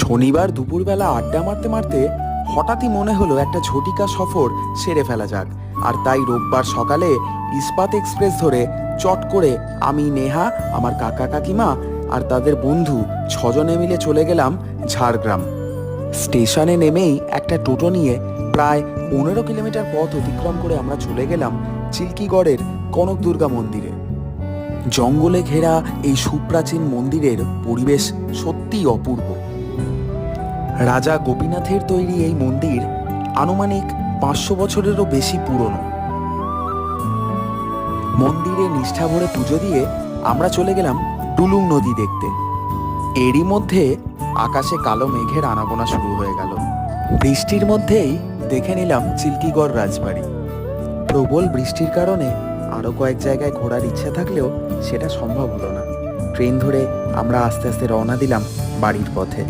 শনিবার দুপুরবেলা আড্ডা মারতে মারতে হঠাৎই মনে হলো একটা ঝটিকা সফর সেরে ফেলা যাক। আর তাই রোববার সকালে ইস্পাত এক্সপ্রেস ধরে চট করে আমি, নেহা, আমার কাকা কাকিমা আর তাদের বন্ধু 6 জনে মিলে চলে গেলাম ঝাড়গ্রাম। স্টেশনে নেমেই একটা টোটো নিয়ে প্রায় 15 কিলোমিটার পথ অতিক্রম করে আমরা চলে গেলাম চিল্কিগড়ের কনক দুর্গা মন্দিরে। জঙ্গলে ঘেরা এই সুপ্রাচীন মন্দিরের পরিবেশ সত্যিই অপূর্ব। রাজা গোপীনাথের তৈরি এই মন্দির আনুমানিক 500 বছরেরও বেশি পুরনো। মন্দিরে নিষ্ঠা ভরে পুজো দিয়ে আমরা চলে গেলাম টুলুং নদী দেখতে। এরই মধ্যে আকাশে কালো মেঘের আনাগোনা শুরু হয়ে গেল। বৃষ্টির মধ্যেই দেখে নিলাম চিল্কিগড় রাজবাড়ি। প্রবল বৃষ্টির কারণে আরও কয়েক জায়গায় ঘোরার ইচ্ছে থাকলেও সেটা সম্ভব হলো না। ট্রেন ধরে আমরা আস্তে আস্তে রওনা দিলাম বাড়ির পথে।